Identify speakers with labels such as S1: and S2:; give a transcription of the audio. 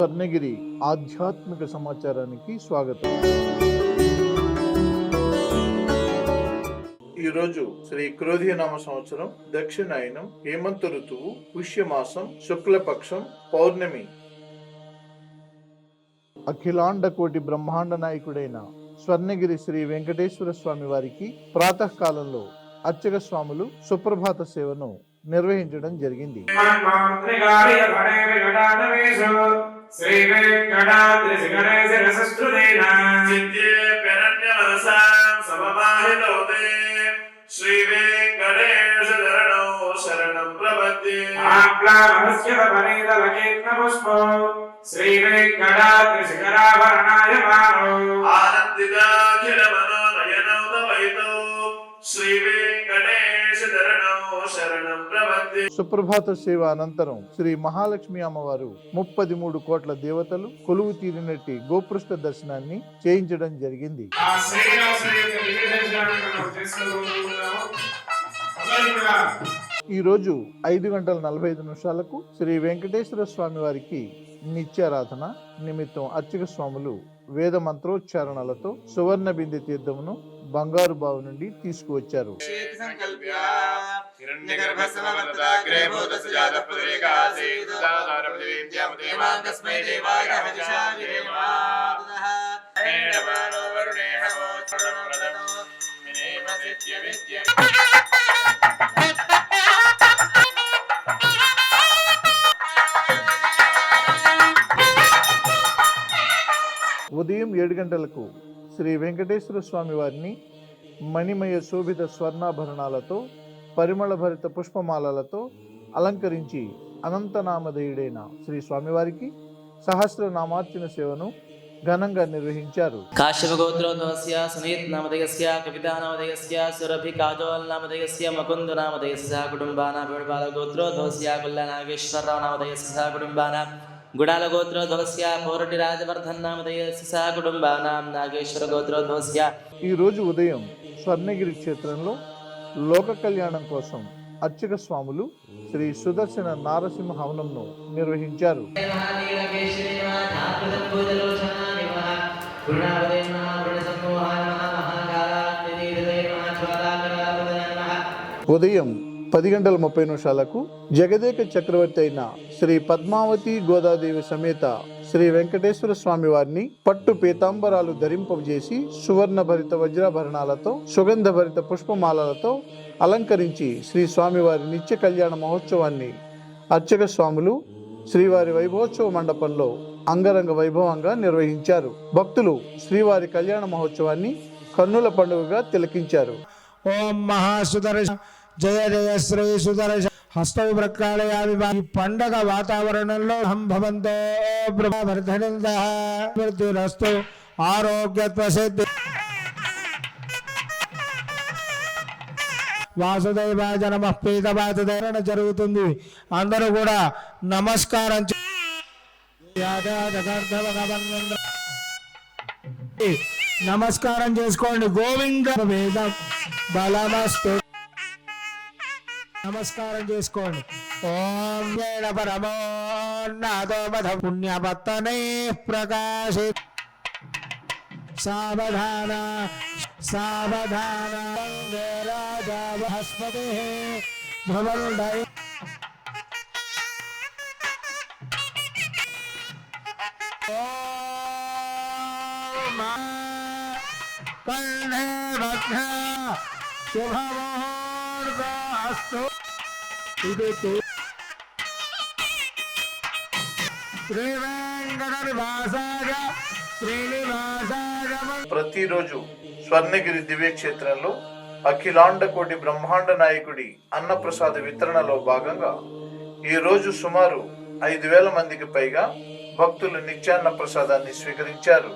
S1: స్వర్ణగిరి ఆధ్యాత్మిక సమాచారానికి స్వాగతం. ఈరోజు శ్రీ క్రోధినామ సంవత్సరం దక్షిణాయనం హేమంత ఋతువు పుష్యమాసం శుక్లపక్షం పౌర్ణమి. అఖిలాండ కోటి బ్రహ్మాండ నాయకుడైన స్వర్ణగిరి శ్రీ వెంకటేశ్వర స్వామి వారికి ప్రాతకాలంలో అర్చక స్వాములు సుప్రభాత సేవను నిర్వహించడం జరిగింది.
S2: శ్రీ వెంకటాద్రి శిఖరాభరణాయ మానో ఆనందితాఖిల మనోనయనోదవైతో శ్రీ వెంకటేశ శరణో శరణం ప్రపద్యే.
S1: సుప్రభాత సేవ అనంతరం శ్రీ మహాలక్ష్మి అమ్మవారు 33 కోట్ల దేవతలు కొలువు తీరినట్టి గోపృష్ఠ దర్శనాన్ని చేయించడం జరిగింది. ఈ రోజు 5:45 శ్రీ వెంకటేశ్వర స్వామి వారికి నిత్యారాధన నిమిత్తం అర్చక స్వాములు వేద మంత్రోచ్చారణలతో సువర్ణ బిందె తీర్థమును బంగారు బావు నుండి తీసుకువచ్చారు. ఉదయం 7 గంటలకు శ్రీ వెంకటేశ్వర స్వామి వారిని మణిమయ శోభిత స్వర్ణాభరణాలతో పరిమళ భరిత పుష్పమాలలతో అలంకరించి అనంతనామధేయుడైన శ్రీ స్వామివారికి సహస్రనామార్చన సేవను ఘనంగా నిర్వహించారు.
S3: కాశ్యప గోత్రోద్భవస్య సునీత్ నామధేయస్య కవితా నామధేయస్య సురభి కాజోల్ నామధేయస్య ముకుంద నామధేయస్య కుటుంబానాం వేణుపాల గోత్రోద్భవస్య కుల్లానాగేశ్వరరావు నామధేయస్య సహ కుటుంబానాం గుడాల గోత్రోద్భవస్య పోరటి రాజవర్ధన్ నామధేయస్య సహ కుటుంబానాం నాగేశ్వర గోత్రోద్భవస్య.
S1: ఈ రోజు ఉదయం స్వర్ణగిరి క్షేత్రంలో లోక కళ్యాణం కోసం అర్చక స్వాములు శ్రీ సుదర్శన నారసింహ హవనంను నిర్వహించారు. ఉదయం 10:30 జగదేక చక్రవర్తి అయిన శ్రీ పద్మావతి గోదాదేవి సమేత శ్రీ వెంకటేశ్వర స్వామి వారిని పట్టు పీతాంబరాలు ధరింపజేసి సువర్ణ భరిత వజ్రాభరణాలతో సుగంధ భరిత పుష్పమాలలతో అలంకరించి శ్రీ స్వామివారి నిత్య కళ్యాణ మహోత్సవాన్ని అర్చక స్వాములు శ్రీవారి వైభవోత్సవ మండపంలో అంగరంగ వైభవంగా నిర్వహించారు. భక్తులు శ్రీవారి కళ్యాణ మహోత్సవాన్ని కన్నుల పండుగగా తిలకించారు.
S4: ఓం మహాసుదర్శ జయ జయ శ్రీ సుదర్శ హస్తౌ ప్రకాళయామి. ఈ పండగ వాతావరణంలో భవంతో వృద్ధిరస్తు ఆరోగ్యత్వసిద్ధి వాసుదేవాయ నమః పీతవాసుదేవన జరుగుతుంది. అందరూ కూడా నమస్కారం నమస్కారం చేసుకోండి. గోవింద వేద బలమస్తు నమస్కారం చేసుకోండి. ఓం వేణ పరమోన్నతో మధ పుణ్యపత్తనే ప్రకాశి సావధాన సావధాన రాజా బృహస్పతి ధ్రువండై కర్ణే భద్ర శుభముహూర్తస్తు. ఇది
S1: ప్రతిరోజు స్వర్ణగిరి దివ్యక్షేత్రంలో అఖిలాండ కోటి బ్రహ్మాండ నాయకుడి అన్నప్రసాద వితరణలో భాగంగా ఈ రోజు సుమారు 5,000 మందికి పైగా భక్తులు నిత్యాన్న ప్రసాదాన్ని స్వీకరించారు.